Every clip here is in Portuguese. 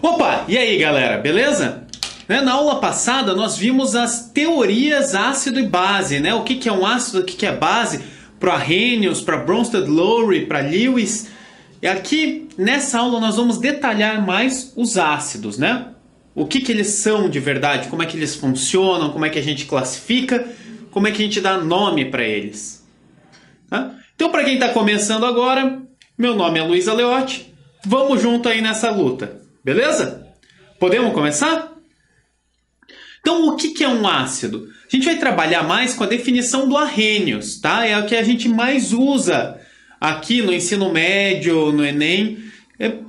Opa, e aí galera, beleza? Na aula passada nós vimos as teorias ácido e base, né? O que é um ácido, o que é base, para Arrhenius, para Bronsted-Lowry, para Lewis. E aqui nessa aula nós vamos detalhar mais os ácidos, né? O que eles são de verdade, como é que eles funcionam, como é que a gente classifica, como é que a gente dá nome para eles. Tá? Então, para quem está começando agora, meu nome é Luiz Aleotti. Vamos junto aí nessa luta, beleza? Podemos começar? Então, o que é um ácido? A gente vai trabalhar mais com a definição do Arrhenius, tá? É o que a gente mais usa aqui no ensino médio, no Enem,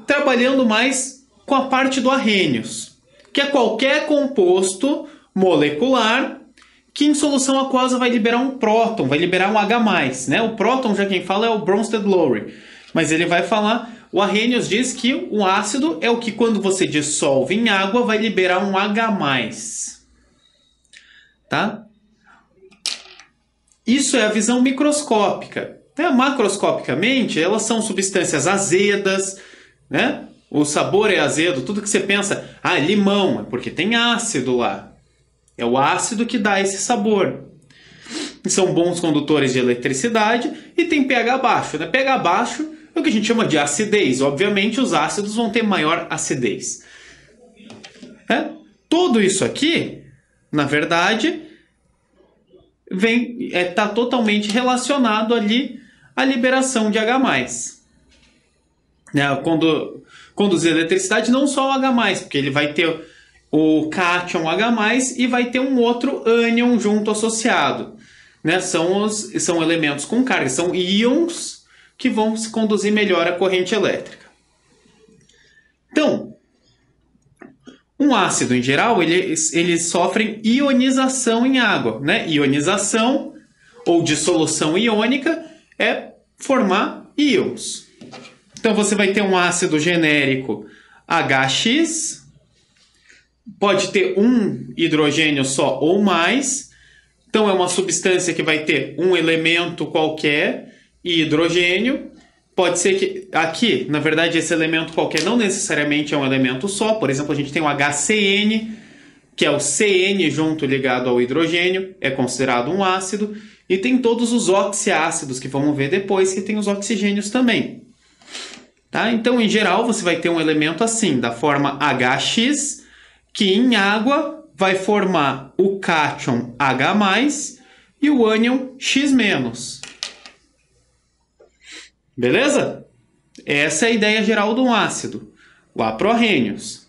trabalhando mais com a parte do Arrhenius, que é qualquer composto molecular que em solução aquosa vai liberar um próton, vai liberar um H+, né? O próton, já quem fala, é o Bronsted-Lowry, mas ele vai falar... O Arrhenius diz que o ácido é o que, quando você dissolve em água, vai liberar um H+. Tá? Isso é a visão microscópica. Macroscopicamente, elas são substâncias azedas, né? O sabor é azedo, tudo que você pensa, limão, é porque tem ácido lá. É o ácido que dá esse sabor. São bons condutores de eletricidade e tem pH baixo, né? pH baixo é o que a gente chama de acidez. Obviamente, os ácidos vão ter maior acidez. Tudo isso aqui, na verdade, está totalmente relacionado ali à liberação de H+. Quando conduzir eletricidade, não só o H+, porque ele vai ter o cátion H+, e vai ter um outro ânion junto associado. São elementos com carga, são íons que vão se conduzir melhor a corrente elétrica. Então, um ácido em geral, eles sofrem ionização em água. Ionização ou dissolução iônica é formar íons. Então você vai ter um ácido genérico HX, pode ter um hidrogênio só ou mais. Então é uma substância que vai ter um elemento qualquer e hidrogênio. Pode ser que aqui, na verdade, esse elemento qualquer não necessariamente é um elemento só. Por exemplo, a gente tem o HCN, que é o CN junto ligado ao hidrogênio, é considerado um ácido. E tem todos os oxiácidos que vamos ver depois, que tem os oxigênios também. Tá? Então, em geral, você vai ter um elemento assim, da forma HX, que em água vai formar o cátion H+, e o ânion X-. Beleza? Essa é a ideia geral de um ácido, lá pro Arrhenius.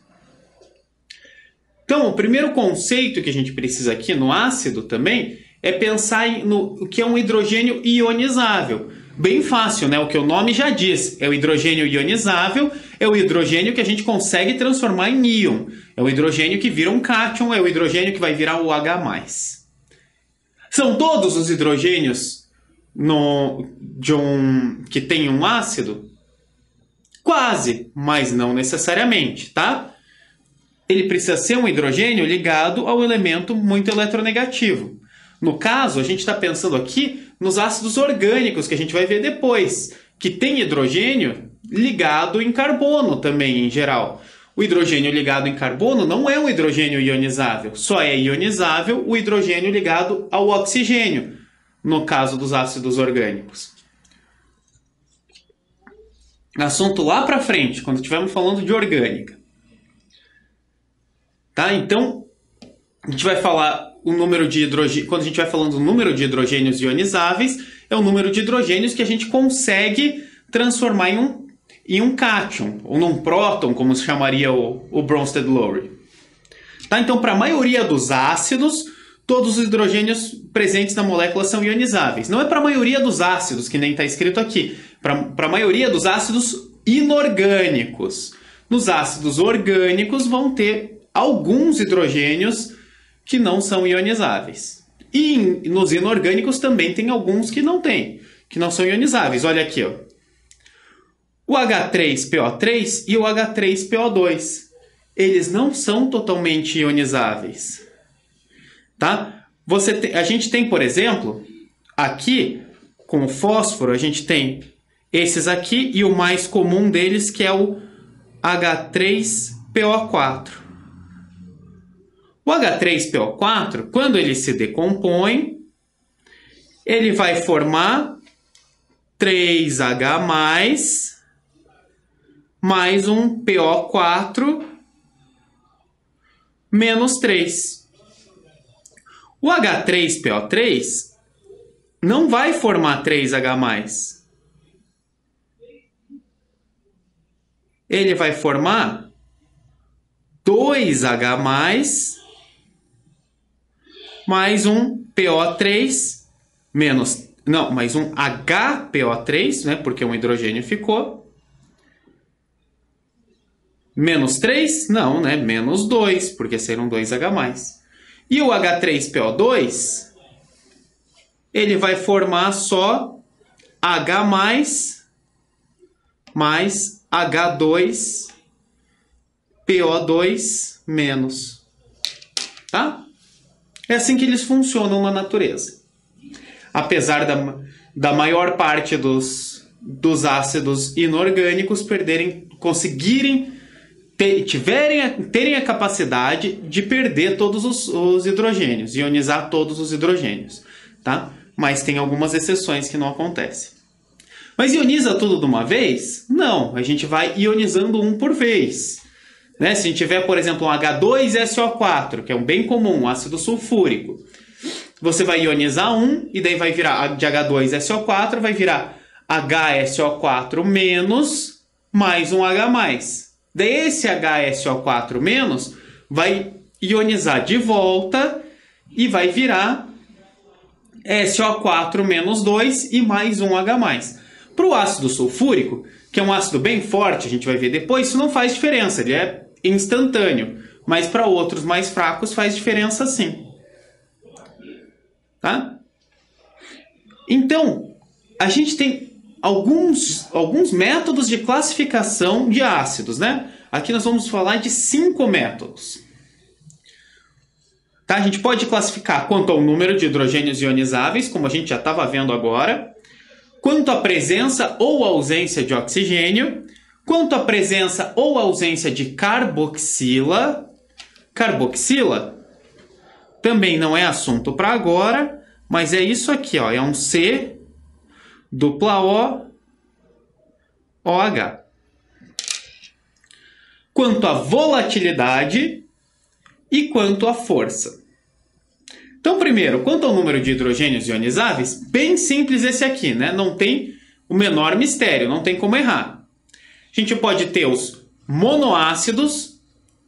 Então, o primeiro conceito que a gente precisa aqui no ácido também é pensar no que é um hidrogênio ionizável. Bem fácil, né? O que o nome já diz. É o hidrogênio ionizável, é o hidrogênio que a gente consegue transformar em íon. É o hidrogênio que vira um cátion, é o hidrogênio que vai virar o H+. São todos os hidrogênios que tem um ácido? Quase, mas não necessariamente, tá? Ele precisa ser um hidrogênio ligado ao elemento muito eletronegativo. No caso, a gente está pensando aqui nos ácidos orgânicos, que a gente vai ver depois, que tem hidrogênio ligado em carbono também, em geral. O hidrogênio ligado em carbono não é um hidrogênio ionizável, só é ionizável o hidrogênio ligado ao oxigênio, no caso dos ácidos orgânicos. Assunto lá para frente, quando estivermos falando de orgânica. Tá? Então, a gente vai falar o número de hidrogênios. Quando a gente vai falando do número de hidrogênios ionizáveis, é o número de hidrogênios que a gente consegue transformar em um cátion, ou num próton, como se chamaria o Bronsted-Lowry. Tá? Então, para a maioria dos ácidos, todos os hidrogênios presentes na molécula são ionizáveis. Não é para a maioria dos ácidos, que nem está escrito aqui. Para a maioria dos ácidos inorgânicos. Nos ácidos orgânicos vão ter alguns hidrogênios que não são ionizáveis. E nos inorgânicos também tem alguns que não tem, que não são ionizáveis. Olha aqui, ó. O H3PO3 e o H3PO2. Eles não são totalmente ionizáveis. Tá? A gente tem, por exemplo, aqui, com o fósforo, a gente tem esses aqui e o mais comum deles, que é o H3 PO4. O H3PO4, quando ele se decompõe, ele vai formar 3H+, mais um PO4 menos 3. O H3PO3 não vai formar 3H+. Ele vai formar 2H+, mais um PO3 menos... Não, mais um HPO3, né? Porque um hidrogênio ficou. Menos 3? Não, né? Menos 2, porque serão 2H+. E o H3PO2, ele vai formar só H+, mais H2PO2 menos. Tá? É assim que eles funcionam na natureza. Apesar da maior parte dos ácidos inorgânicos terem a capacidade de perder todos os hidrogênios, ionizar todos os hidrogênios, tá? Mas tem algumas exceções que não acontecem. Mas ioniza tudo de uma vez? Não, a gente vai ionizando um por vez. Né? Se a gente tiver, por exemplo, um H2SO4, que é um bem comum, um ácido sulfúrico, você vai ionizar um, e daí vai virar de H2SO4, vai virar HSO4 menos mais um H+. Daí esse HSO4 menos vai ionizar de volta e vai virar SO4 menos 2 e mais um H+. Para o ácido sulfúrico, que é um ácido bem forte, a gente vai ver depois, isso não faz diferença, ele é instantâneo. Mas para outros mais fracos faz diferença sim. Tá? Então, a gente tem alguns métodos de classificação de ácidos, né? Aqui nós vamos falar de 5 métodos. Tá? A gente pode classificar quanto ao número de hidrogênios ionizáveis, como a gente já estava vendo agora, quanto à presença ou ausência de oxigênio, quanto à presença ou ausência de carboxila. Carboxila também não é assunto para agora, mas é isso aqui, ó, é um C dupla O OH. Quanto à volatilidade e quanto à força. Então, primeiro, quanto ao número de hidrogênios ionizáveis, bem simples esse aqui, né? Não tem o menor mistério, não tem como errar. A gente pode ter os monoácidos,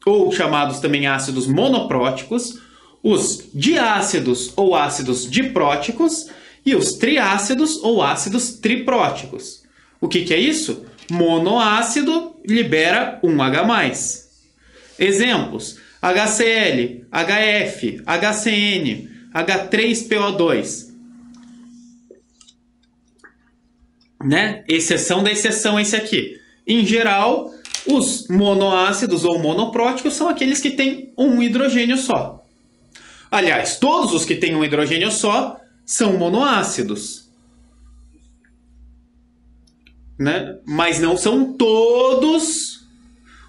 ou chamados também ácidos monopróticos, os diácidos ou ácidos dipróticos e os triácidos ou ácidos tripróticos. O que é isso? Monoácido libera um H+. Exemplos: HCl, HF, HCN, H3PO2. Né? Exceção da exceção esse aqui. Em geral, os monoácidos ou monopróticos são aqueles que têm um hidrogênio só. Aliás, todos os que têm um hidrogênio só são monoácidos. Né? Mas não são todos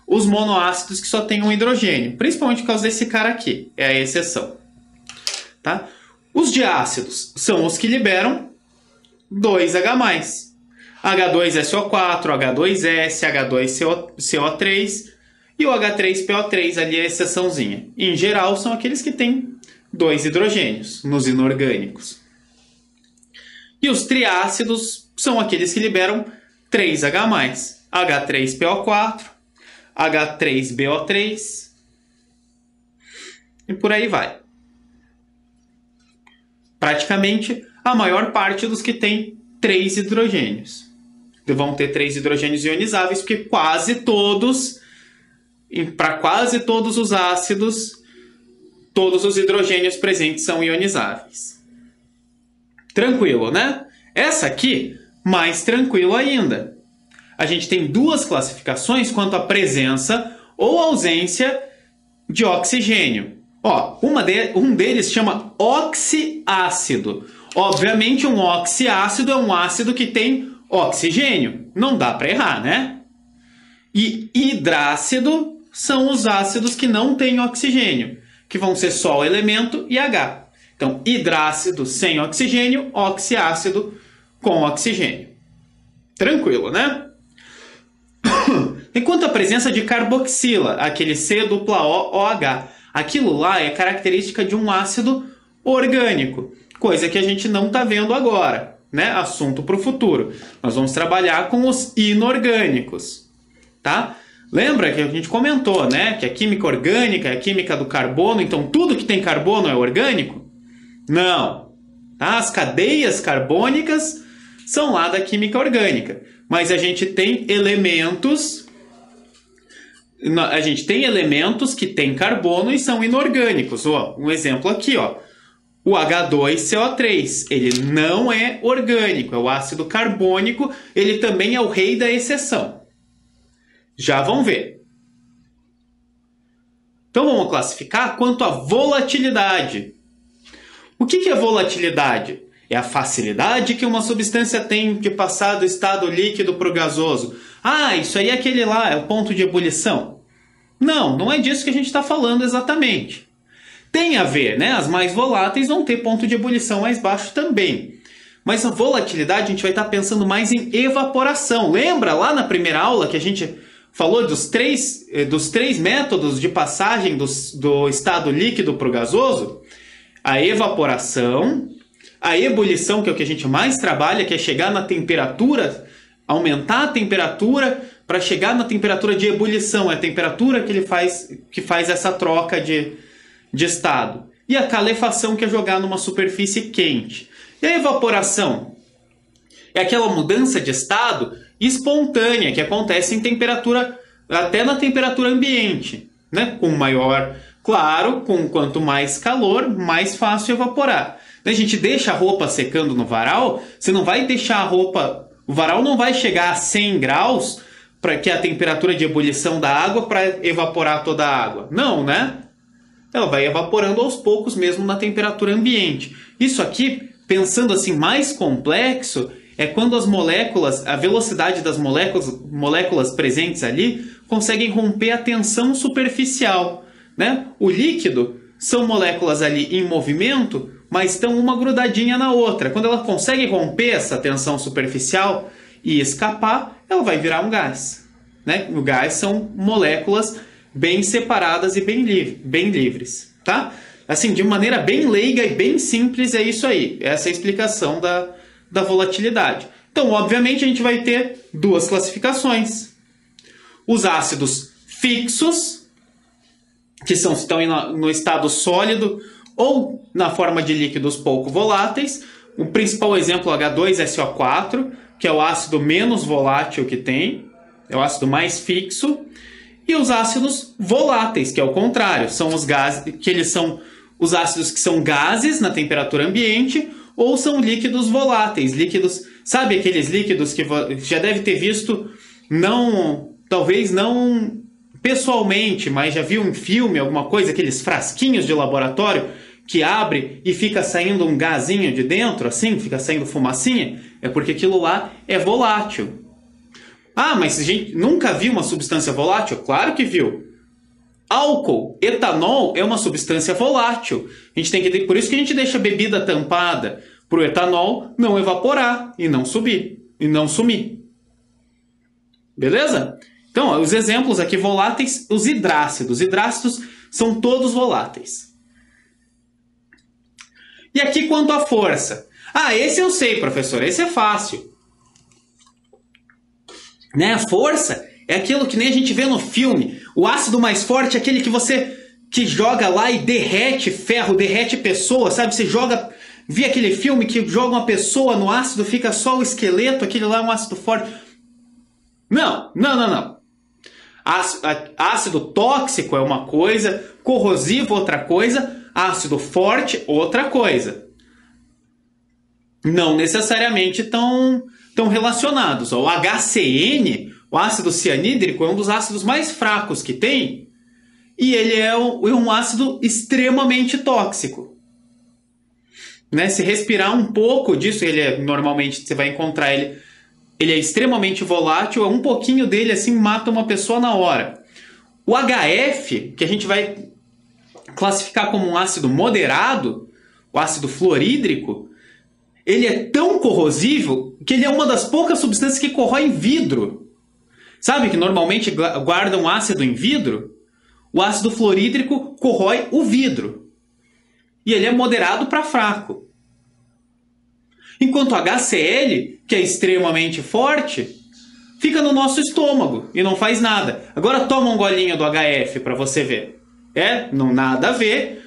os monoácidos que só têm um hidrogênio. Principalmente por causa desse cara aqui. É a exceção. Tá? Os diácidos são os que liberam 2H+. H2SO4, H2S, H2CO3 e o H3PO3 ali é a exceçãozinha. Em geral, são aqueles que têm 2 hidrogênios nos inorgânicos. E os triácidos são aqueles que liberam 3H+, H3PO4, H3BO3 e por aí vai. Praticamente a maior parte dos que tem 3 hidrogênios. Vão ter 3 hidrogênios ionizáveis, porque quase todos, para quase todos os ácidos, todos os hidrogênios presentes são ionizáveis. Tranquilo, né? Essa aqui, mais tranquilo ainda. A gente tem 2 classificações quanto à presença ou ausência de oxigênio. Ó, um deles chama oxiácido. Obviamente, um oxiácido é um ácido que tem oxigênio. Não dá para errar, né? E hidrácido são os ácidos que não têm oxigênio, que vão ser só o elemento e H. Então, hidrácido sem oxigênio, oxiácido com oxigênio. Tranquilo, né? Enquanto a presença de carboxila, aquele C-OH, aquilo lá é característica de um ácido orgânico, coisa que a gente não está vendo agora, né? Assunto para o futuro. Nós vamos trabalhar com os inorgânicos, tá? Lembra que a gente comentou, né? Que a química orgânica é a química do carbono, então tudo que tem carbono é orgânico? Não. Tá? As cadeias carbônicas são lá da química orgânica, mas a gente tem elementos que têm carbono e são inorgânicos. Ó, um exemplo aqui, ó. O H2CO3, ele não é orgânico, é o ácido carbônico, ele também é o rei da exceção. Já vão ver. Então vamos classificar quanto à volatilidade. O que é volatilidade? É a facilidade que uma substância tem de passar do estado líquido para o gasoso. Ah, isso aí é aquele lá, é o ponto de ebulição. Não, não é disso que a gente está falando exatamente. Tem a ver, né? As mais voláteis vão ter ponto de ebulição mais baixo também. Mas a volatilidade a gente vai estar pensando mais em evaporação. Lembra lá na primeira aula que a gente falou dos três métodos de passagem do estado líquido para o gasoso? A evaporação, a ebulição, que é o que a gente mais trabalha, que é chegar na temperatura, aumentar a temperatura para chegar na temperatura de ebulição. É a temperatura que faz essa troca de estado. E a calefação, que é jogar numa superfície quente. E a evaporação? É aquela mudança de estado espontânea que acontece em temperatura, até na temperatura ambiente, né? Com maior, claro, com quanto mais calor, mais fácil evaporar. A gente deixa a roupa secando no varal, você não vai deixar a roupa... O varal não vai chegar a 100 graus, que é a temperatura de ebulição da água, para evaporar toda a água. Não, né? Ela vai evaporando aos poucos mesmo na temperatura ambiente. Isso aqui, pensando assim mais complexo, é quando as moléculas, a velocidade das moléculas presentes ali, conseguem romper a tensão superficial, né? O líquido são moléculas ali em movimento, mas estão uma grudadinha na outra. Quando ela consegue romper essa tensão superficial e escapar, ela vai virar um gás, né? O gás são moléculas bem separadas e bem livres, tá? Assim, de maneira bem leiga e bem simples, é isso aí. Essa é a explicação da volatilidade. Então, obviamente, a gente vai ter duas classificações. Os ácidos fixos, que estão no estado sólido ou na forma de líquidos pouco voláteis. O principal exemplo é o H2SO4, que é o ácido menos volátil que tem, é o ácido mais fixo. E os ácidos voláteis, que é o contrário, são os gases, que eles são os ácidos que são gases na temperatura ambiente ou são líquidos voláteis, líquidos, sabe aqueles líquidos que já deve ter visto, talvez não pessoalmente, mas já viu em filme alguma coisa, aqueles frasquinhos de laboratório que abre e fica saindo um gazinho de dentro, assim, fica saindo fumacinha? É porque aquilo lá é volátil. Ah, mas a gente nunca viu uma substância volátil? Claro que viu. Álcool, etanol é uma substância volátil. Por isso que a gente deixa a bebida tampada, para o etanol não evaporar e não subir e não sumir. Beleza? Então, os exemplos aqui voláteis, os hidrácidos. Hidrácidos são todos voláteis. E aqui quanto à força. Ah, esse eu sei, professor, esse é fácil. Né? A força é aquilo que nem a gente vê no filme. O ácido mais forte é aquele que joga lá e derrete ferro, derrete pessoa, sabe? Você vi aquele filme que joga uma pessoa no ácido, fica só o esqueleto, aquele lá é um ácido forte. Não. Ácido tóxico é uma coisa, corrosivo outra coisa, ácido forte outra coisa. Não necessariamente tão relacionados. O HCN, o ácido cianídrico, é um dos ácidos mais fracos que tem e ele é um ácido extremamente tóxico. Né? Se respirar um pouco disso, normalmente você vai encontrar ele é extremamente volátil, um pouquinho dele assim mata uma pessoa na hora. O HF, que a gente vai classificar como um ácido moderado, o ácido fluorídrico, ele é tão corrosivo que ele é uma das poucas substâncias que corroem vidro. Sabe que normalmente guardam ácido em vidro? O ácido fluorídrico corrói o vidro. E ele é moderado para fraco. Enquanto o HCl, que é extremamente forte, fica no nosso estômago e não faz nada. Agora toma um golinho do HF para você ver. Não nada a ver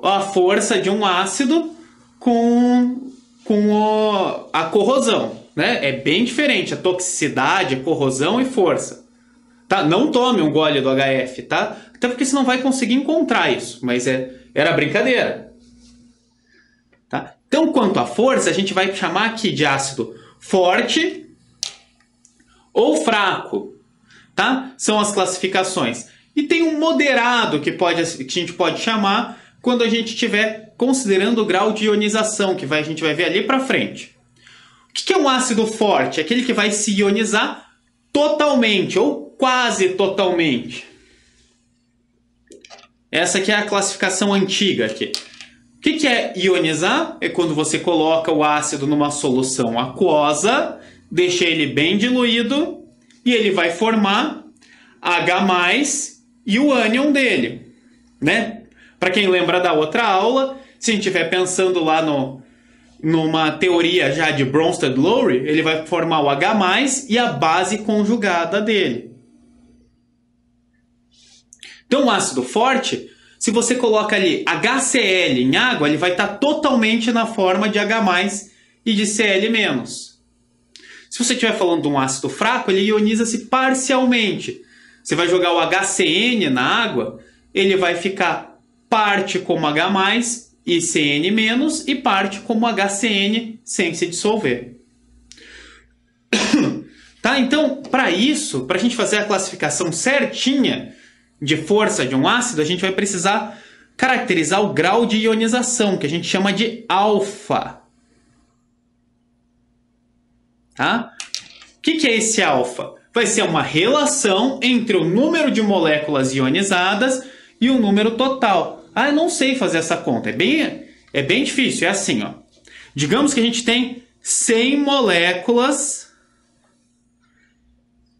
a força de um ácido com a corrosão, né? É bem diferente a toxicidade, a corrosão e força. Tá? Não tome um gole do HF, tá? Até porque você não vai conseguir encontrar isso, mas era brincadeira. Tá? Então, quanto à força, a gente vai chamar aqui de ácido forte ou fraco, tá? São as classificações. E tem um moderado que a gente pode chamar quando a gente estiver considerando o grau de ionização, que a gente vai ver ali para frente. O que é um ácido forte? Aquele que vai se ionizar totalmente ou quase totalmente. Essa aqui é a classificação antiga aqui. O que é ionizar? É quando você coloca o ácido numa solução aquosa, deixa ele bem diluído e ele vai formar H+, e o ânion dele, né? Para quem lembra da outra aula, se a gente estiver pensando lá numa teoria já de Bronsted-Lowry, ele vai formar o H+, e a base conjugada dele. Então, o ácido forte, se você coloca ali HCl em água, ele vai estar totalmente na forma de H+, e de Cl-. Se você estiver falando de um ácido fraco, ele ioniza-se parcialmente. Você vai jogar o HCN na água, ele vai ficar parte como H+, e Cn-, e parte como HCN sem se dissolver. Tá? Então, para isso, para a gente fazer a classificação certinha de força de um ácido, a gente vai precisar caracterizar o grau de ionização, que a gente chama de alfa. Tá? O que é esse alfa? Vai ser uma relação entre o número de moléculas ionizadas e o número total. Ah, eu não sei fazer essa conta. É bem difícil. É assim, ó. Digamos que a gente tem 100 moléculas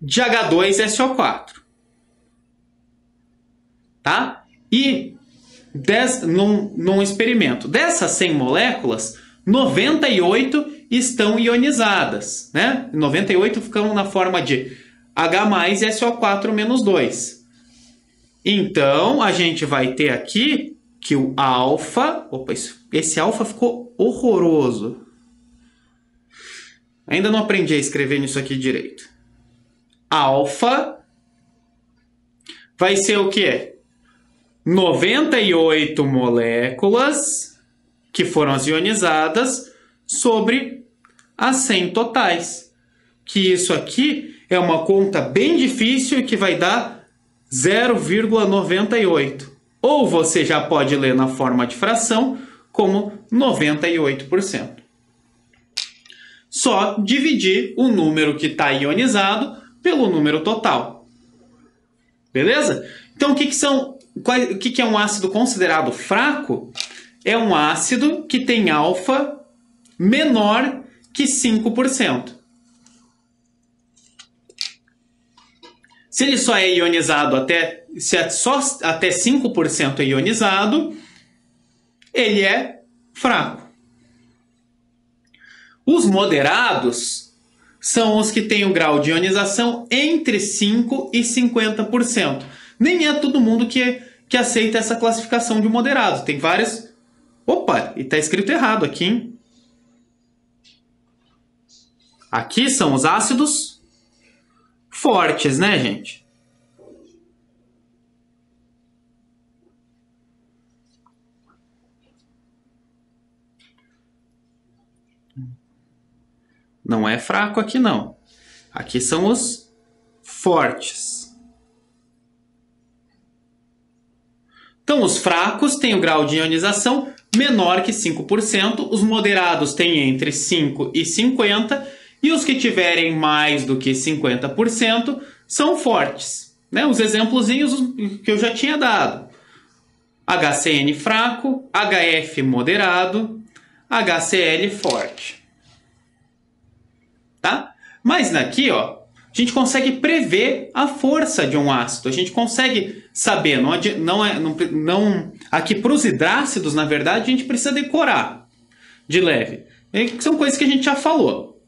de H2SO4. Tá? E num experimento, dessas 100 moléculas, 98 estão ionizadas, né? 98 ficam na forma de H+ e SO4 menos 2. Então, a gente vai ter aqui que o alfa... Opa, esse alfa ficou horroroso. Ainda não aprendi a escrever nisso aqui direito. Alfa vai ser o quê? 98 moléculas que foram as ionizadas sobre as 100 totais. Que isso aqui é uma conta bem difícil e que vai dar 0,98. Ou você já pode ler na forma de fração como 98%. Só dividir o número que está ionizado pelo número total. Beleza? Então, o que é um ácido considerado fraco? É um ácido que tem alfa menor que 5%. Se ele só é ionizado só até 5% é ionizado, ele é fraco. Os moderados são os que têm o grau de ionização entre 5% e 50%. Nem é todo mundo que aceita essa classificação de moderado. Tem várias... Opa, e está escrito errado aqui, hein? Aqui são os ácidos fortes, né, gente? Não é fraco aqui, não. Aqui são os fortes. Então, os fracos têm o grau de ionização menor que 5%, os moderados têm entre 5% e 50%, e os que tiverem mais do que 50% são fortes. né? Os exemplozinhos que eu já tinha dado. HCN fraco, HF moderado, HCl forte. Tá? Mas aqui, ó, a gente consegue prever a força de um ácido. A gente consegue saber. Aqui para os hidrácidos, na verdade, a gente precisa decorar de leve. São coisas que a gente já falou.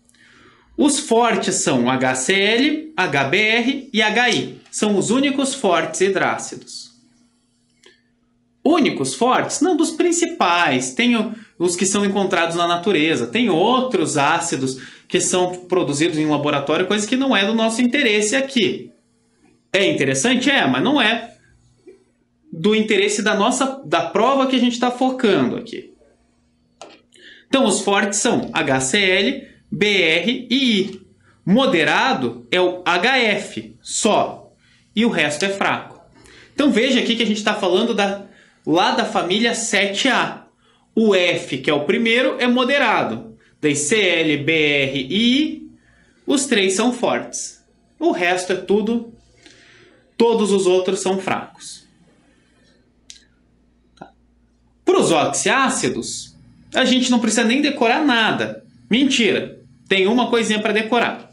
Os fortes são HCl, HBr e HI. São os únicos fortes hidrácidos. Únicos fortes? Não, dos principais. Tem os que são encontrados na natureza. Tem outros ácidos que são produzidos em laboratório, coisa que não é do nosso interesse aqui. É interessante? É, mas não é do interesse da prova que a gente está focando aqui. Então, os fortes são HCl, BR e I. Moderado é o HF, só. E o resto é fraco. Então, veja aqui que a gente está falando lá da família 7A. O F, que é o primeiro, é moderado. Daí Cl, Br e I, os três são fortes. O resto é tudo, todos os outros são fracos. Para os oxiácidos, a gente não precisa nem decorar nada. Mentira, tem uma coisinha para decorar.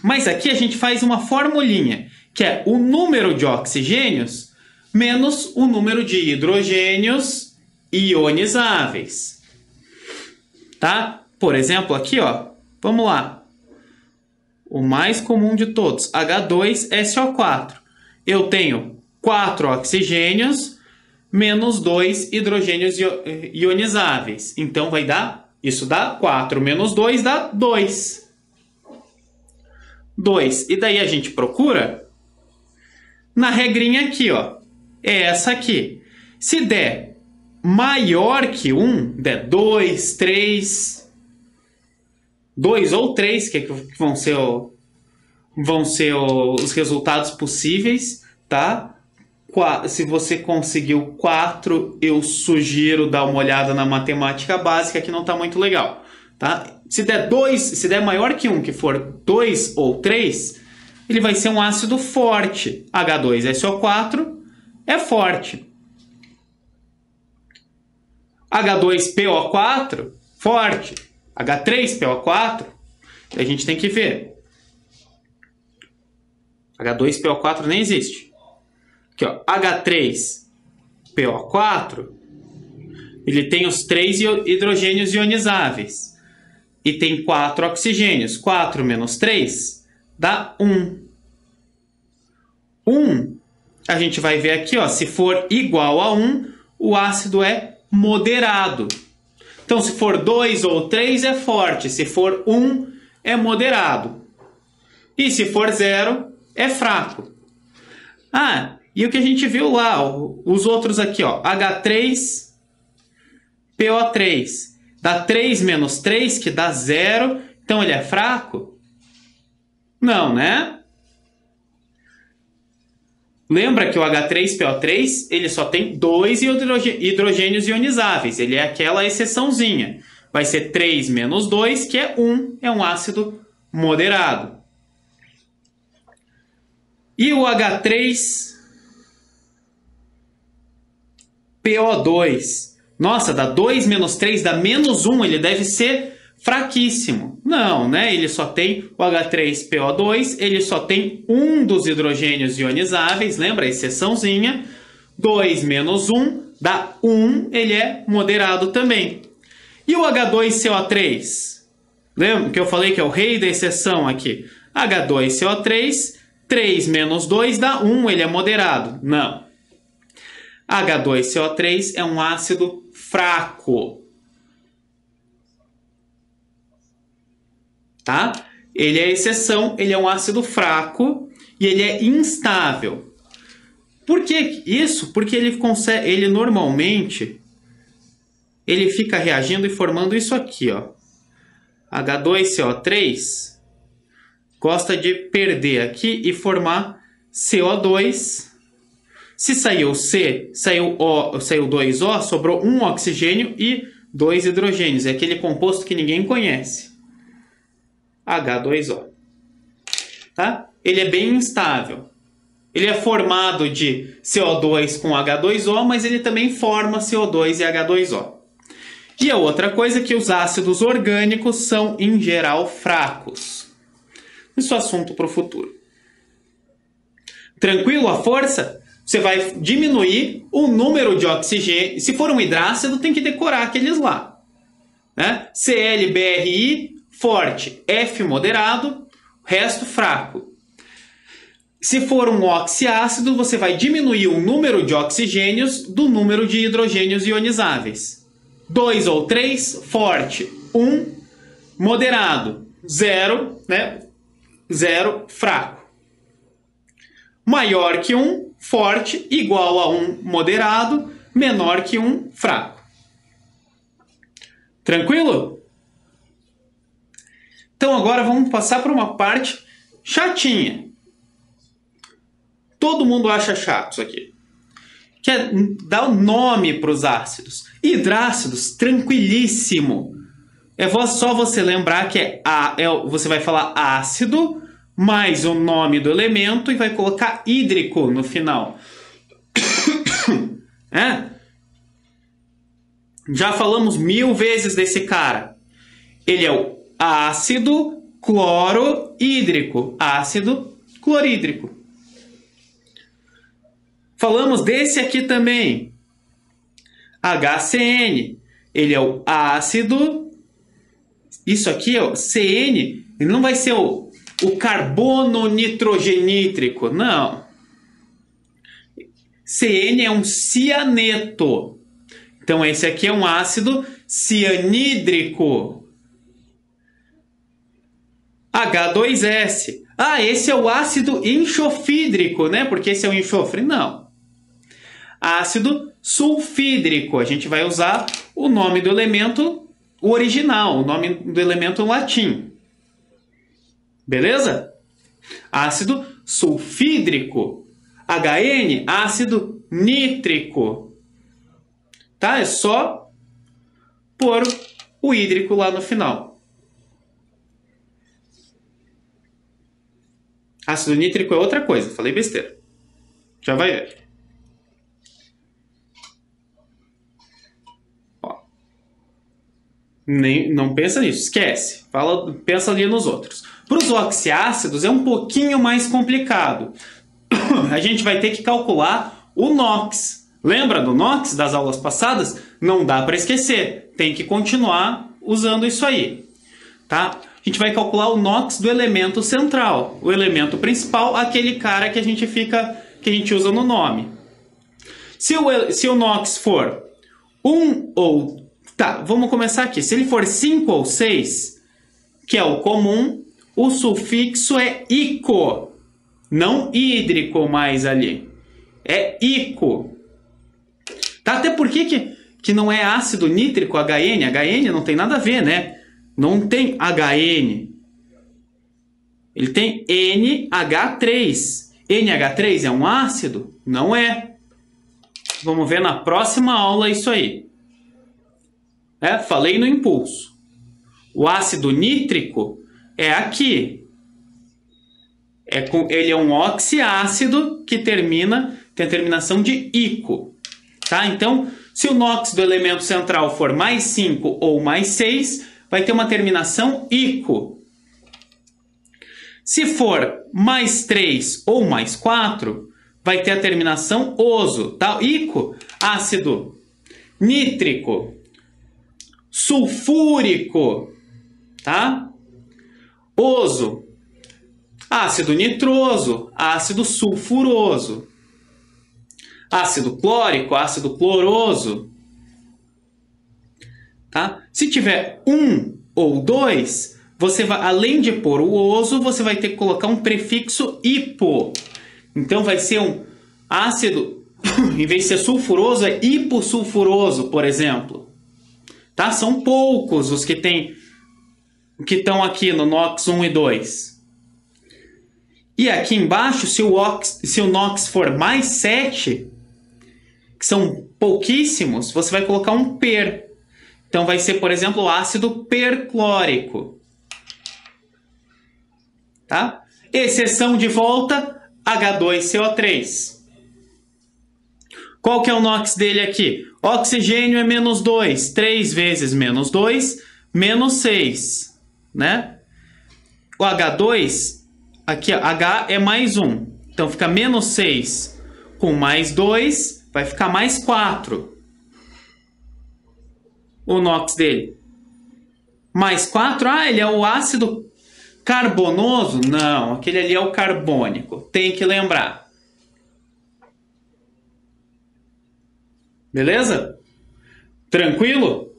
Mas aqui a gente faz uma formulinha, que é o número de oxigênios menos o número de hidrogênios ionizáveis. Tá? Por exemplo, aqui, ó, vamos lá. O mais comum de todos, H2SO4. Eu tenho 4 oxigênios menos 2 hidrogênios ionizáveis. Então, isso dá 4 menos 2 dá 2. 2. E daí a gente procura na regrinha aqui, ó. É essa aqui. Se der maior que 1, der 2, 3, 2 ou 3, que vão ser os resultados possíveis, tá? Se você conseguiu 4, eu sugiro dar uma olhada na matemática básica, que não está muito legal, tá? Se der maior que 1, que for 2 ou 3, ele vai ser um ácido forte. H2SO4 é forte. H2PO4, forte. H3PO4, a gente tem que ver. H2PO4 nem existe. Aqui, ó, H3PO4, ele tem os 3 hidrogênios ionizáveis. E tem 4 oxigênios. 4 menos 3 dá 1. 1, a gente vai ver aqui, ó, se for igual a 1, o ácido é moderado. Então, se for 2 ou 3 é forte, se for 1 é moderado. E se for 0 é fraco. Ah, e o que a gente viu lá, os outros aqui, ó, H3PO3, dá 3 menos 3, que dá 0, então ele é fraco? Não, né? Lembra que o H3PO3 ele só tem 2 hidrogênios ionizáveis. Ele é aquela exceçãozinha. Vai ser 3 menos 2, que é 1. É um ácido moderado. E o H3PO2. Nossa, dá 2 menos 3, dá menos 1. Ele deve ser fraquíssimo. Não, né? Ele só tem o H3PO2, ele só tem um dos hidrogênios ionizáveis, lembra a exceçãozinha? 2 menos 1 dá 1, ele é moderado também. E o H2CO3? Lembra que eu falei que é o rei da exceção aqui? H2CO3, 3 menos 2 dá 1, ele é moderado. Não. H2CO3 é um ácido fraco. Tá? Ele é exceção, ele é um ácido fraco e ele é instável. Por que isso? Porque ele normalmente ele fica reagindo e formando isso aqui, ó. H2CO3 gosta de perder aqui e formar CO2. Se saiu C, saiu 2O, sobrou um oxigênio e 2 hidrogênios. É aquele composto que ninguém conhece. H2O. Tá? ele é bem instável. Ele é formado de CO2 com H2O, mas ele também forma CO2 e H2O. E a outra coisa é que os ácidos orgânicos são, em geral, fracos. Isso é assunto para o futuro. Tranquilo a força? Você vai diminuir o número de oxigênio. Se for um hidrácido, tem que decorar aqueles lá. Né? Cl, BRI, forte. F, moderado. Resto, fraco. Se for um oxiácido, você vai diminuir o número de oxigênios do número de hidrogênios ionizáveis. 2 ou 3, forte. 1, moderado. 0, né? 0, fraco. Maior que 1, forte, igual a 1, moderado, menor que 1, fraco. Tranquilo? Então agora vamos passar para uma parte chatinha. Todo mundo acha chato isso aqui. Que é dar o nome para os ácidos. Hidrácidos, tranquilíssimo. É só você lembrar que você vai falar ácido mais o nome do elemento e vai colocar hídrico no final. Já falamos 1000 vezes desse cara. Ele é o ácido clorohídrico. Ácido clorídrico. Falamos desse aqui também. HCN. Ele é o ácido. Isso aqui, ó, CN. Ele não vai ser o carbono nitrogenítrico. Não. CN é um cianeto. Então, esse aqui é um ácido cianídrico. H2S. Esse é o ácido enxofídrico, né? Porque esse é o enxofre. Não. Ácido sulfídrico. A gente vai usar o nome do elemento original, o nome do elemento em latim. Beleza? Ácido sulfídrico. HN, ácido nítrico. Tá? É só pôr o hídrico lá no final. Ácido nítrico é outra coisa. Falei besteira. Já vai ver. Não pensa nisso, esquece. Pensa ali nos outros. Para os oxiácidos é um pouquinho mais complicado. A gente vai ter que calcular o NOx. Lembra do NOx das aulas passadas? Não dá para esquecer. Tem que continuar usando isso aí. Tá? A gente vai calcular o NOx do elemento central. O elemento principal, aquele cara que a gente usa no nome. Se o NOx for 1 ou... Tá, vamos começar aqui. Se ele for 5 ou 6, que é o comum, o sufixo é ico. Não hídrico mais ali. É ico. Tá? Até porque que não é ácido nítrico, HN. HN não tem nada a ver, né? Não tem HN. Ele tem NH3. NH3 é um ácido? Não é. Vamos ver na próxima aula isso aí. Falei no impulso. O ácido nítrico é aqui. Ele é um oxiácido que tem a terminação de ico. Tá? Então, se o NOx do elemento central for mais 5 ou mais 6, vai ter uma terminação ico. Se for mais 3 ou mais 4, vai ter a terminação oso. Tá? Ico, ácido nítrico. Sulfúrico, tá? Oso, ácido nitroso, ácido sulfuroso. Ácido clórico, ácido cloroso. Tá? Se tiver 1 ou 2, você vai, além de pôr o oso, você vai ter que colocar um prefixo hipo. Então vai ser um ácido, em vez de ser sulfuroso, é hipossulfuroso, por exemplo. Tá? São poucos os que estão aqui no NOx 1 e 2. E aqui embaixo, se o NOx for mais 7, que são pouquíssimos, você vai colocar um per. Então vai ser, por exemplo, o ácido perclórico. Tá? Exceção de volta, H2CO3. Qual que é o NOx dele aqui? Oxigênio é menos 2. 3 vezes menos 2, menos 6. Né? O H2, aqui ó, H é mais 1. Então fica menos 6 com mais 2, vai ficar mais 4. O NOx dele. Mais 4, ele é o ácido carbonoso? Não, aquele ali é o carbônico. Tem que lembrar. Beleza? Tranquilo?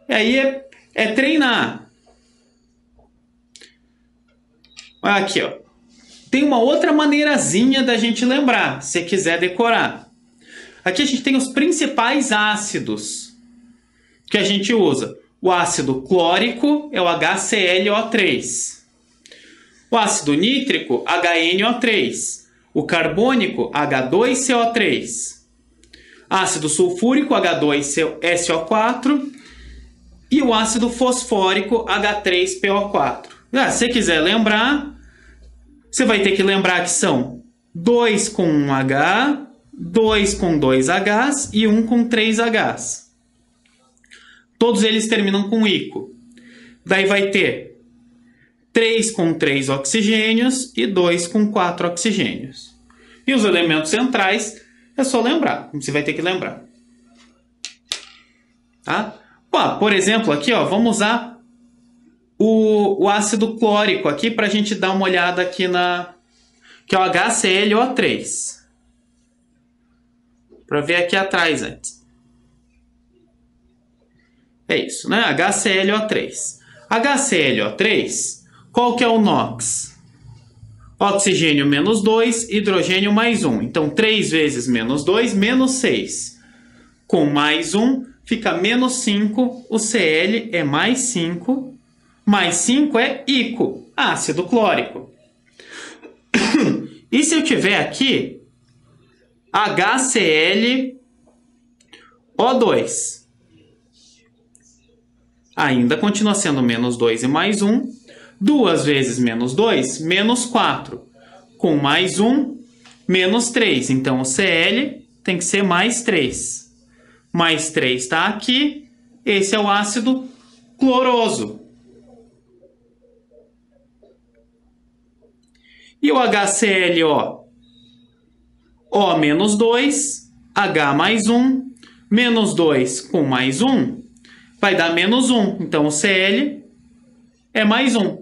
E aí é treinar. Aqui, ó. Tem uma outra maneirazinha da gente lembrar, se quiser decorar. Aqui a gente tem os principais ácidos que a gente usa. O ácido clórico é o HClO3. O ácido nítrico, HNO3. O carbônico, H2CO3. Ácido sulfúrico, H2SO4. E o ácido fosfórico, H3PO4. Se você quiser lembrar, você vai ter que lembrar que são 2 com 1 H, 2 com 2 Hs e 1 com 3 Hs. Todos eles terminam com ico. Daí vai ter 3 com 3 oxigênios e 2 com 4 oxigênios. E os elementos centrais é só lembrar. Você vai ter que lembrar. Tá? Por exemplo, aqui ó, vamos usar o ácido clórico aqui para a gente dar uma olhada aqui que é o HClO3. Para ver aqui atrás antes. É isso, né? HClO3. HClO3, qual que é o NOx? Oxigênio menos 2, hidrogênio mais 1. Então, 3 vezes menos 2, menos 6. Com mais 1, fica menos 5. O Cl é mais 5. Mais 5 é ico, ácido clórico. E se eu tiver aqui HClO2? Ainda continua sendo menos 2 e mais 1. 2 vezes menos 2, menos 4. Com mais 1, menos 3. Então, o Cl tem que ser mais 3. Mais 3 está aqui. Esse é o ácido cloroso. E o HClO? O menos 2, H mais 1, menos 2 com mais 1, vai dar menos 1. Então, o Cl é mais 1.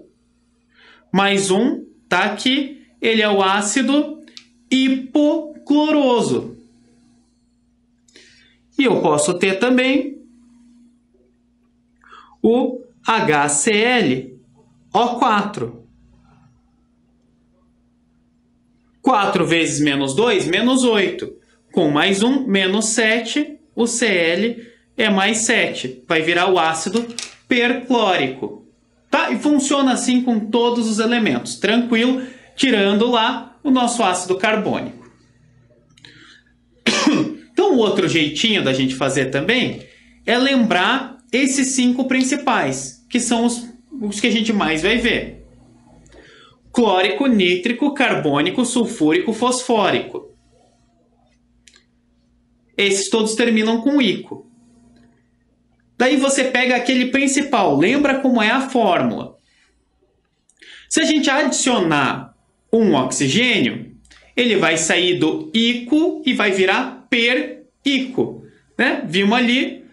Mais 1 está aqui. Ele é o ácido hipocloroso. E eu posso ter também o HClO4. 4 vezes menos 2, menos 8. Com mais 1, menos 7. O Cl é mais 7. Vai virar o ácido perclórico. Tá? E funciona assim com todos os elementos. Tranquilo, tirando lá o nosso ácido carbônico. Então, o outro jeitinho da gente fazer também é lembrar esses 5 principais, que são os que a gente mais vai ver. Clórico, nítrico, carbônico, sulfúrico, fosfórico. Esses todos terminam com ico. Daí você pega aquele principal. Lembra como é a fórmula. Se a gente adicionar um oxigênio, ele vai sair do ico e vai virar per-ico. Né? Vimos ali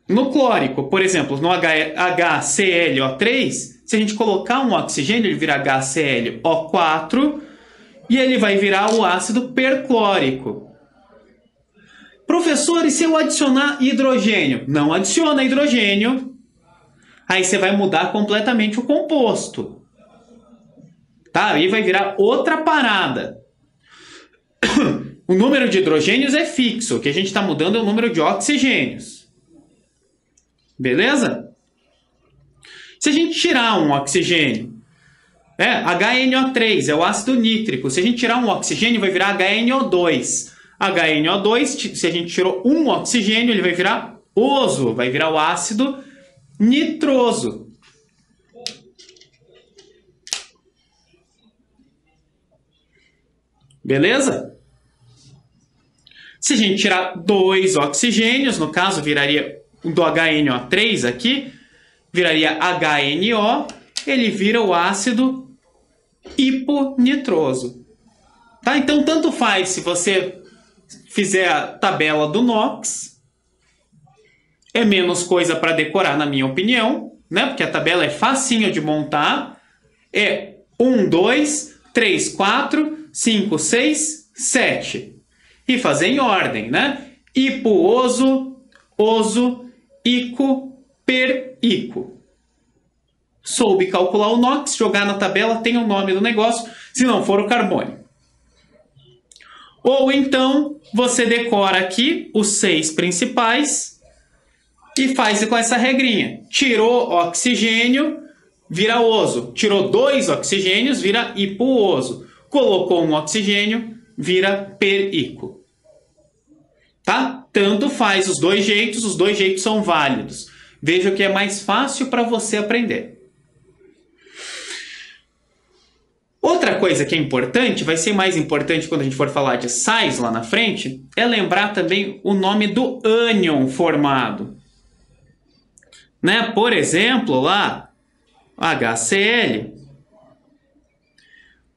no clórico. Por exemplo, no HClO3... Se a gente colocar um oxigênio, ele vira HClO4 e ele vai virar o ácido perclórico. Professor, e se eu adicionar hidrogênio? Não adiciona hidrogênio. Aí você vai mudar completamente o composto. Tá? Aí vai virar outra parada. O número de hidrogênios é fixo. O que a gente está mudando é o número de oxigênios. Beleza? Se a gente tirar um oxigênio, HNO3 é o ácido nítrico. Se a gente tirar um oxigênio, vai virar HNO2. HNO2, se a gente tirou um oxigênio, ele vai virar oso, vai virar o ácido nitroso. Beleza? Se a gente tirar 2 oxigênios, no caso viraria do HNO3 aqui, viraria HNO, ele vira o ácido hiponitroso. Tá? Então, tanto faz se você fizer a tabela do NOx, é menos coisa para decorar, na minha opinião, né? Porque a tabela é facinho de montar. É 1, 2, 3, 4, 5, 6, 7. E fazer em ordem, né? Hiposo, oso, ico, perico. Soube calcular o NOx, jogar na tabela, tem o nome do negócio, se não for o carbônio. Ou então, você decora aqui os 6 principais e faz com essa regrinha. Tirou oxigênio, vira oso. Tirou 2 oxigênios, vira hipooso. Colocou um oxigênio, vira perico. Tá? Tanto faz os dois jeitos são válidos. Veja o que é mais fácil para você aprender. Outra coisa que é importante, vai ser mais importante quando a gente for falar de sais lá na frente, é lembrar também o nome do ânion formado. Né? Por exemplo, lá, HCl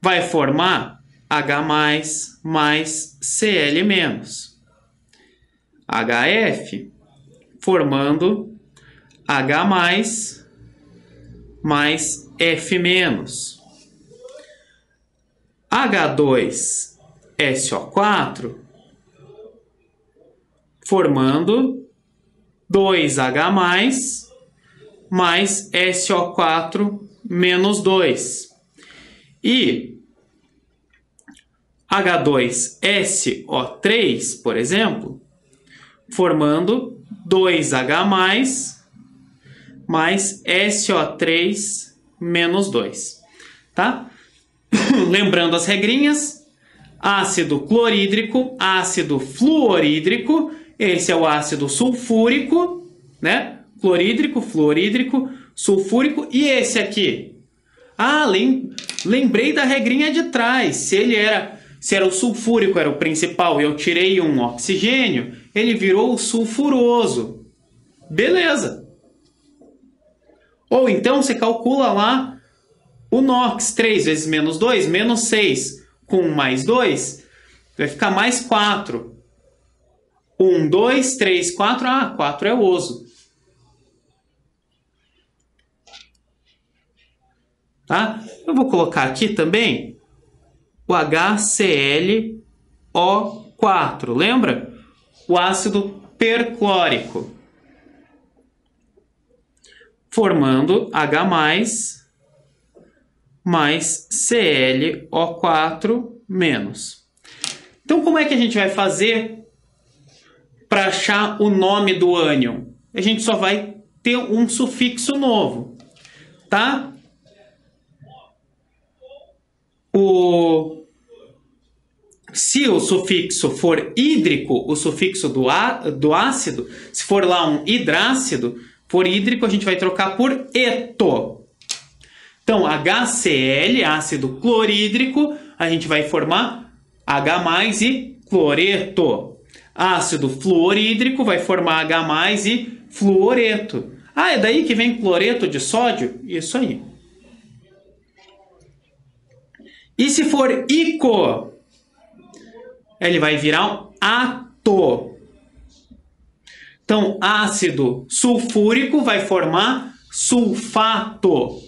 vai formar H+, mais Cl-. HF formando H+, mais F-. H2SO4 formando 2H+, mais SO4 menos 2. E H2SO3, por exemplo, formando 2H+, mais SO3 menos 2. Tá? Lembrando as regrinhas, ácido clorídrico, ácido fluorídrico, esse é o ácido sulfúrico, né? Clorídrico, fluorídrico, sulfúrico, e esse aqui? Ah, lembrei da regrinha de trás, se era o sulfúrico, era o principal, e eu tirei um oxigênio, ele virou o sulfuroso. Beleza. Ou então você calcula lá o NOx, 3 vezes menos 2, menos 6, com mais 2, vai ficar mais 4. 1, 2, 3, 4, 4 é oso. Tá? Eu vou colocar aqui também o HClO4, lembra? O ácido perclórico. Formando H+, mais ClO4 menos. Então, como é que a gente vai fazer para achar o nome do ânion? A gente só vai ter um sufixo novo, tá? Se o sufixo for hídrico, o sufixo do ácido, se for lá um hidrácido, for hídrico, a gente vai trocar por eto. Então, HCl, ácido clorídrico, a gente vai formar H+ e cloreto. Ácido fluorídrico vai formar H+ e fluoreto. Ah, é daí que vem cloreto de sódio? Isso aí. E se for ico, ele vai virar um ato. Então, ácido sulfúrico vai formar sulfato.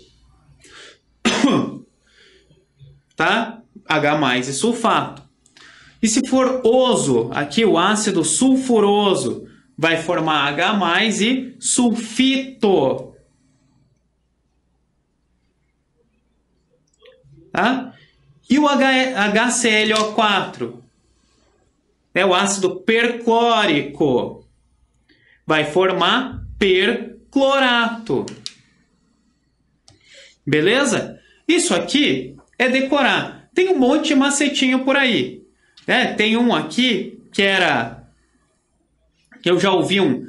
Tá? H+ e sulfato. E se for oso, aqui o ácido sulfuroso vai formar H+ e sulfito. Tá? E o HClO4 é o ácido perclórico. Vai formar perclorato. Beleza? Isso aqui é decorar. Tem um monte de macetinho por aí. Tem um aqui que eu já ouvi um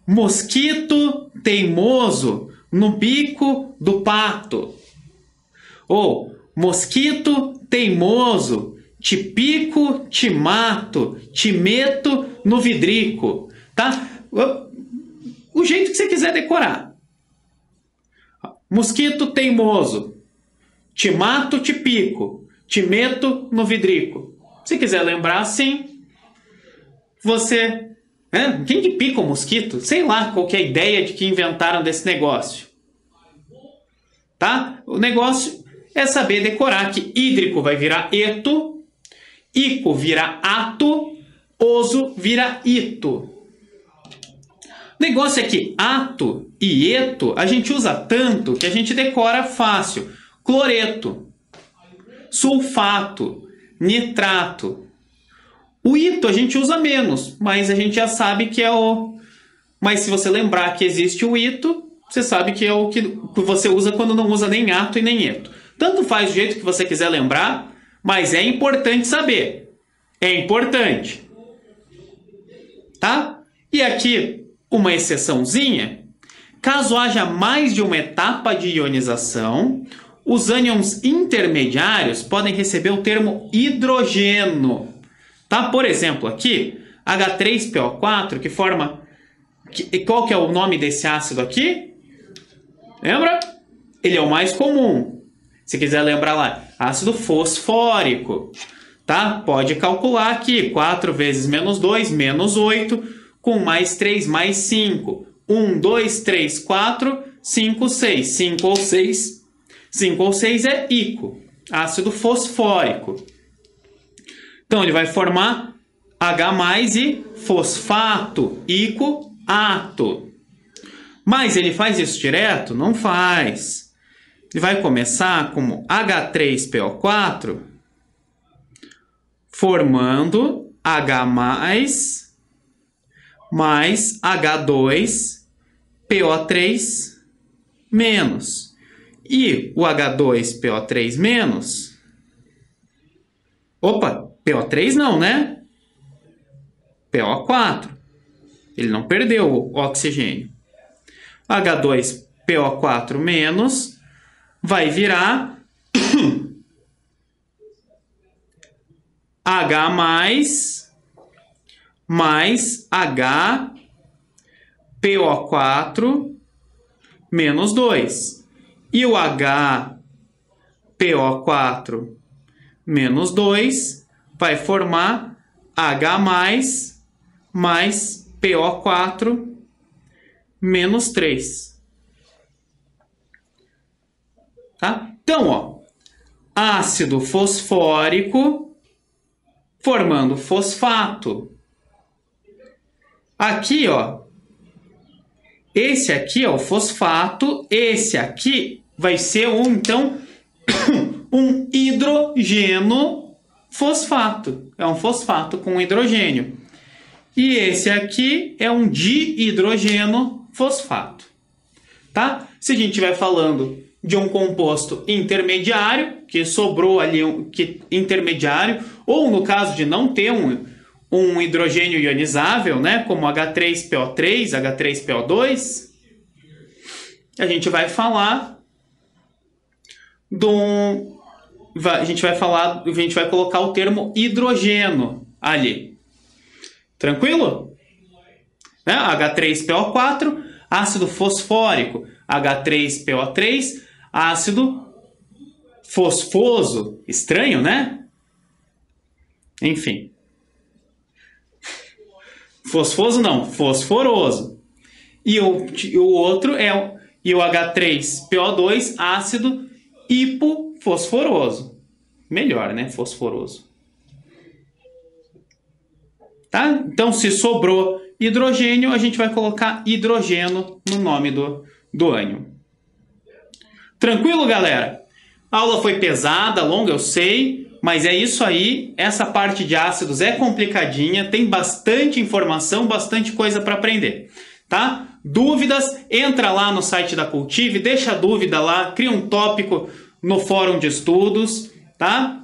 mosquito teimoso no bico do pato. Ou mosquito teimoso te pico, te mato, te meto no vidrico, tá? O jeito que você quiser decorar. Mosquito teimoso, te mato, te pico, te meto no vidrico. Se quiser lembrar assim, você... Quem que pica o mosquito? Sei lá qual que é a ideia de que inventaram desse negócio. Tá? O negócio é saber decorar que hídrico vai virar eto, ico vira ato, oso vira ito. O negócio é que ato e eto a gente usa tanto que a gente decora fácil. Cloreto, sulfato, nitrato. O ito a gente usa menos, mas a gente já sabe que é o... Mas se você lembrar que existe o ito, você sabe que é o que você usa quando não usa nem ato e nem eto. Tanto faz o jeito que você quiser lembrar, mas é importante saber. É importante. Tá? E aqui, uma exceçãozinha. Caso haja mais de uma etapa de ionização, os ânions intermediários podem receber o termo hidrogeno. Tá? Por exemplo, aqui, H3PO4, que forma... Qual que é o nome desse ácido aqui? Lembra? Ele é o mais comum. Se quiser lembrar lá, ácido fosfórico. Tá? Pode calcular aqui, 4 vezes menos 2, menos 8, com mais 3, mais 5. 1, 2, 3, 4, 5, 6. 5 ou 6. 5 ou 6 é ico, ácido fosfórico. Então, ele vai formar H+ e fosfato, ico-ato. Mas ele faz isso direto? Não faz. Ele vai começar como H3PO4, formando H+, mais H2PO3-. E o H2PO3-... Opa, PO3 não, né? PO4. Ele não perdeu o oxigênio. H2PO4- vai virar H mais HPO4-2. E o HPO4-2 vai formar H mais PO4-3. Tá? Então, ó, ácido fosfórico formando fosfato. Aqui, ó, esse aqui é o fosfato, esse aqui vai ser então um hidrogeno fosfato. É um fosfato com hidrogênio. E esse aqui é um dihidrogeno fosfato. Tá? Se a gente estiver falando de um composto intermediário, que sobrou ali intermediário, ou no caso de não ter um hidrogênio ionizável, né, como H3PO3, H3PO2, a gente vai falar a gente vai colocar o termo hidrogeno ali. Tranquilo? Né? H3PO4, ácido fosfórico, H3PO3, ácido fosfoso. Estranho, né? Enfim. Fosfoso não, fosforoso. E o outro é o H3PO2, ácido hipofosforoso. Melhor, né? Fosforoso. Tá? Então, se sobrou hidrogênio, a gente vai colocar hidrogeno no nome do ânion. Tranquilo, galera? A aula foi pesada, longa, eu sei, mas é isso aí. Essa parte de ácidos é complicadinha, tem bastante informação, bastante coisa para aprender. Tá? Dúvidas? Entra lá no site da Cultive, deixa a dúvida lá, cria um tópico no fórum de estudos, tá?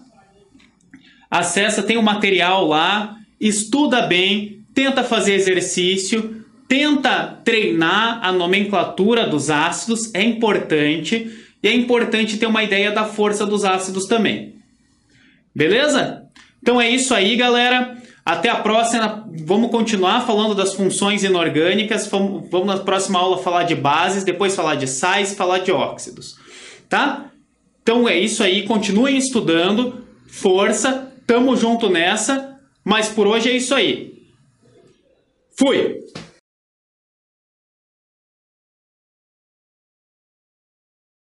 Acessa, tem o material lá, estuda bem, tenta fazer exercício, tenta treinar a nomenclatura dos ácidos, é importante, e é importante ter uma ideia da força dos ácidos também. Beleza? Então é isso aí, galera. Até a próxima. Vamos continuar falando das funções inorgânicas. Vamos na próxima aula falar de bases, depois falar de sais, falar de óxidos. Tá? Então é isso aí. Continuem estudando. Força. Tamo junto nessa. Mas por hoje é isso aí. Fui!